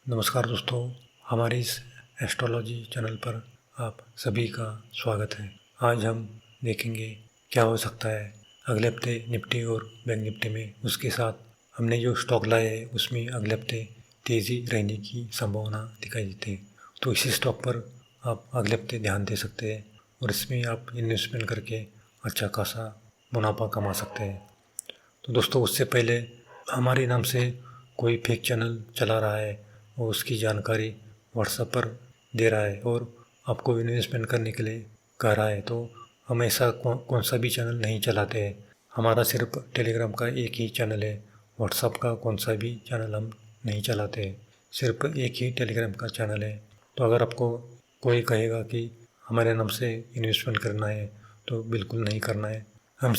नमस्कार दोस्तों, हमारे इस एस्ट्रोलॉजी चैनल पर आप सभी का स्वागत है। आज हम देखेंगे क्या हो सकता है अगले हफ्ते निफ्टी और बैंक निफ्टी में। उसके साथ हमने जो स्टॉक लाए है उसमें अगले हफ्ते तेज़ी रहने की संभावना दिखाई देती है। तो इसी स्टॉक पर आप अगले हफ्ते ध्यान दे सकते हैं और इसमें आप इन्वेस्टमेंट करके अच्छा खासा मुनाफा कमा सकते हैं। तो दोस्तों, उससे पहले हमारे नाम से कोई फेक चैनल चला रहा है और उसकी जानकारी व्हाट्सएप पर दे रहा है और आपको इन्वेस्टमेंट करने के लिए कह रहा है, तो हम ऐसा कौन सा भी चैनल नहीं चलाते हैं। हमारा सिर्फ टेलीग्राम का एक ही चैनल है, व्हाट्सएप का कौन सा भी चैनल हम नहीं चलाते हैं। सिर्फ एक ही टेलीग्राम का चैनल है। तो अगर आपको कोई कहेगा कि हमारे नाम से इन्वेस्टमेंट करना है तो बिल्कुल नहीं करना है। हम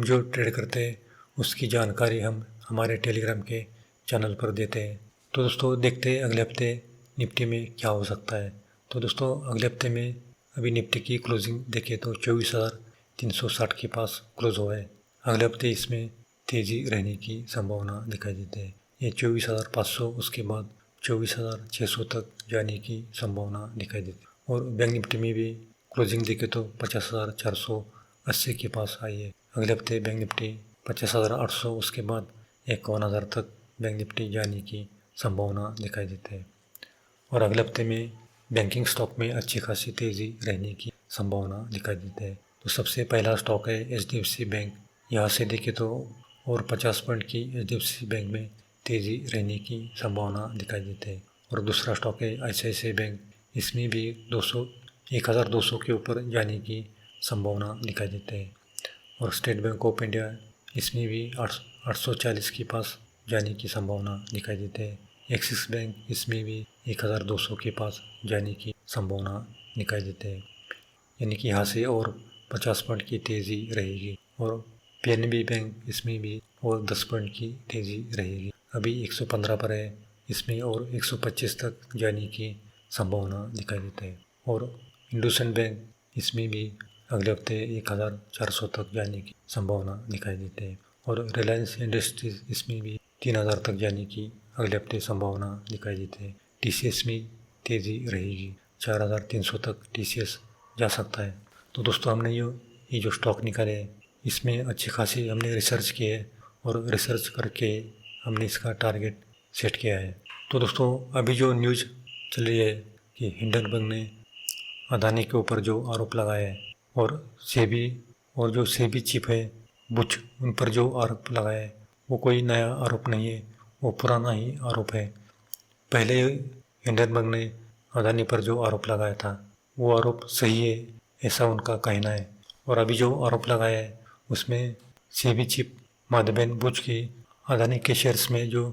जो ट्रेड करते हैं उसकी जानकारी हम हमारे टेलीग्राम के चैनल पर देते हैं। तो दोस्तों, देखते हैं अगले हफ्ते निफ्टी में क्या हो सकता है। तो दोस्तों, अगले हफ्ते में अभी निफ्टी की क्लोजिंग देखें तो 24,360 के पास क्लोज हुआ है। अगले हफ्ते इसमें तेज़ी रहने की संभावना दिखाई देती है। ये 24,500 उसके बाद 24,600 तक जाने की संभावना दिखाई देती है। और बैंक निफ्टी में भी क्लोजिंग देखें तो 50,480 के पास आई है। अगले हफ्ते बैंक निफ्टी 50,800 उसके बाद 51,000 तक बैंक निफ्टी जाने की संभावना दिखाई देती है। और अगले हफ्ते में बैंकिंग स्टॉक में अच्छी खासी तेज़ी रहने की संभावना दिखाई देती है। तो सबसे पहला स्टॉक है HDFC बैंक। यहाँ से देखें तो और 50 पॉइंट की HDFC बैंक में तेज़ी रहने की संभावना दिखाई देती है। और दूसरा स्टॉक है ICICI बैंक। इसमें भी 1,200 के ऊपर जाने की संभावना दिखाई देती है। और स्टेट बैंक ऑफ इंडिया, इसमें भी 840 के पास जाने की संभावना दिखाई देती है। एक्सिस बैंक, इसमें भी 1,200 के पास जाने की संभावना दिखाई देती है। यानी कि यहाँ से और 50 पॉइंट की तेज़ी रहेगी। और PNB बैंक, इसमें भी और 10 पॉइंट की तेज़ी रहेगी। अभी 115 पर है, इसमें और 125 तक जाने की संभावना दिखाई देती है। और इंडसइंड बैंक, इसमें भी अगले हफ्ते 1,400 तक जाने की संभावना दिखाई देती है। और रिलायंस इंडस्ट्रीज, इसमें भी 3,000 तक जाने की अगले हफ्ते संभावना दिखाई देती है। TCS में तेज़ी रहेगी, 4,300 तक TCS जा सकता है। तो दोस्तों, हमने ये जो स्टॉक निकाले हैं इसमें अच्छी खासी हमने रिसर्च की है और रिसर्च करके हमने इसका टारगेट सेट किया है। तो दोस्तों, अभी जो न्यूज़ चल रही है कि हिंडनबर्ग ने अदानी के ऊपर जो आरोप लगाया है और जो सेबी चीफ है बुच, उन पर जो आरोप लगाया है वो कोई नया आरोप नहीं है, वो पुराना ही आरोप है। पहले हिंडनबर्ग ने अदानी पर जो आरोप लगाया था वो आरोप सही है, ऐसा उनका कहना है। और अभी जो आरोप लगाया है उसमें सेबी चीफ माधवेन बुच की अदानी के शेयर्स में जो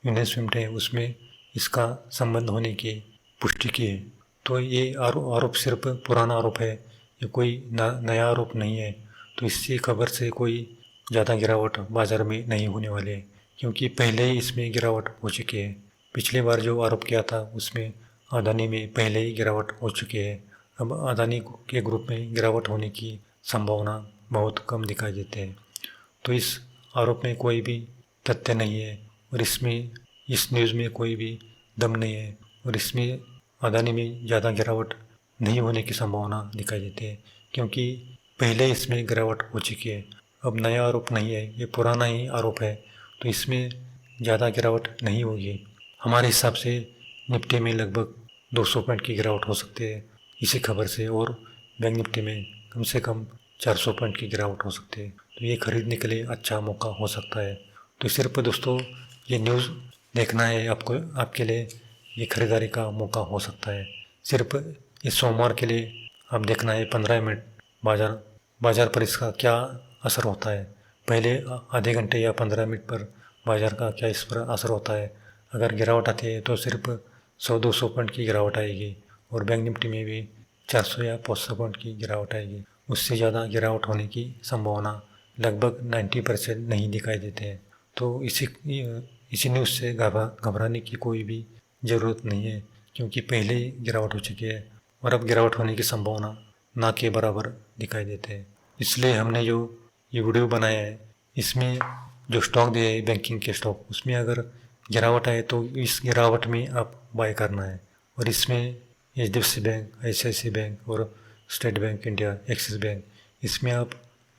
इन्वेस्टमेंट है उसमें इसका संबंध होने की पुष्टि की है। तो ये आरोप सिर्फ पुराना आरोप है, ये कोई नया आरोप नहीं है। तो इसी खबर से कोई ज़्यादा गिरावट बाज़ार में नहीं होने वाली है, क्योंकि पहले ही इसमें गिरावट हो चुकी है। पिछली बार जो आरोप किया था उसमें अदानी में पहले ही गिरावट हो चुकी है। अब अदानी के ग्रुप में गिरावट होने की संभावना बहुत कम दिखाई देती है। तो इस आरोप में कोई भी तथ्य नहीं है और इस न्यूज़ में कोई भी दम नहीं है और इसमें अदानी में ज़्यादा गिरावट नहीं होने की संभावना दिखाई देती है, क्योंकि पहले इसमें गिरावट हो चुकी है। अब नया आरोप नहीं है, ये पुराना ही आरोप है, तो इसमें ज़्यादा गिरावट नहीं होगी। हमारे हिसाब से निफ्टी में लगभग 200 पॉइंट की गिरावट हो सकती है इसी खबर से, और बैंक निफ्टी में कम से कम 400 पॉइंट की गिरावट हो सकती है। तो ये खरीदने के लिए अच्छा मौका हो सकता है। तो सिर्फ दोस्तों, ये न्यूज़ देखना है आपको, आपके लिए ये खरीदारी का मौका हो सकता है। सिर्फ इस सोमवार के लिए आप देखना है 15 मिनट बाज़ार पर इसका क्या असर होता है। पहले आधे घंटे या 15 मिनट पर बाज़ार का क्या इस पर असर होता है। अगर गिरावट आती है तो सिर्फ 100-200 पॉइंट की गिरावट आएगी और बैंक निफ्टी में भी 400 या 500 पॉइंट की गिरावट आएगी। उससे ज़्यादा गिरावट होने की संभावना लगभग 90% नहीं दिखाई देते हैं। तो इसी न्यूज़ से घबराने की कोई भी ज़रूरत नहीं है, क्योंकि पहले ही गिरावट हो चुकी है और अब गिरावट होने की संभावना ना के बराबर दिखाई देते हैं। इसलिए हमने जो ये वीडियो बनाया है इसमें जो स्टॉक दिए है बैंकिंग के स्टॉक, उसमें अगर गिरावट आए तो इस गिरावट में आप बाय करना है। और इसमें HDFC बैंक, ICICI बैंक और state bank India, axis bank, इसमें आप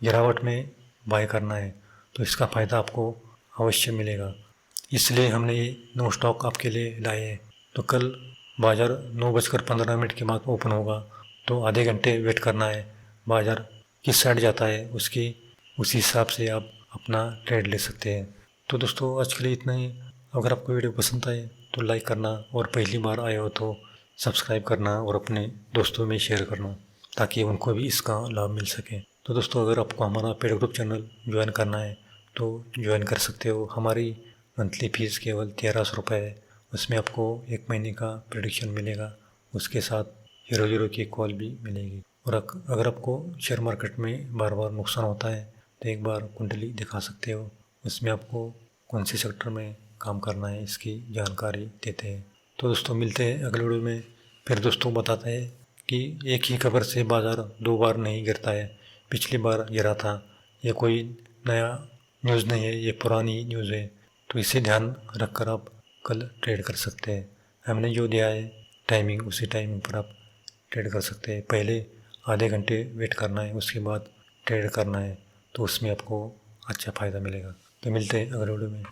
गिरावट में बाय करना है तो इसका फ़ायदा आपको अवश्य मिलेगा। इसलिए हमने ये 9 स्टॉक आपके लिए लाए हैं। तो कल बाज़ार 9:15 के बाद ओपन होगा तो आधे घंटे वेट करना है। बाज़ार किस साइड जाता है उसी हिसाब से आप अपना ट्रेड ले सकते हैं। तो दोस्तों आज के लिए इतना ही। अगर आपको वीडियो पसंद आए तो लाइक करना और पहली बार आए हो तो सब्सक्राइब करना और अपने दोस्तों में शेयर करना ताकि उनको भी इसका लाभ मिल सके। तो दोस्तों अगर आपको हमारा पेड ग्रुप चैनल ज्वाइन करना है तो ज्वाइन कर सकते हो। हमारी मंथली फ़ीस केवल 1300 रुपये है। उसमें आपको 1 महीने का प्रेडिक्शन मिलेगा, उसके साथ 0 की कॉल भी मिलेगी। और अगर आपको शेयर मार्केट में बार बार नुकसान होता है तो एक बार कुंडली दिखा सकते हो। उसमें आपको कौन से सेक्टर में काम करना है इसकी जानकारी देते हैं। तो दोस्तों मिलते हैं अगले वीडियो में। फिर दोस्तों बताते हैं कि एक ही खबर से बाज़ार 2 बार नहीं गिरता है। पिछली बार गिरा था, ये कोई नया न्यूज़ नहीं है, ये पुरानी न्यूज़ है। तो इसे ध्यान रखकर आप कल ट्रेड कर सकते हैं। हमने जो दिया है टाइमिंग, उसी टाइमिंग पर आप ट्रेड कर सकते हैं। पहले आधे घंटे वेट करना है, उसके बाद ट्रेड करना है तो उसमें आपको अच्छा फ़ायदा मिलेगा। तो मिलते हैं अगले वीडियो में।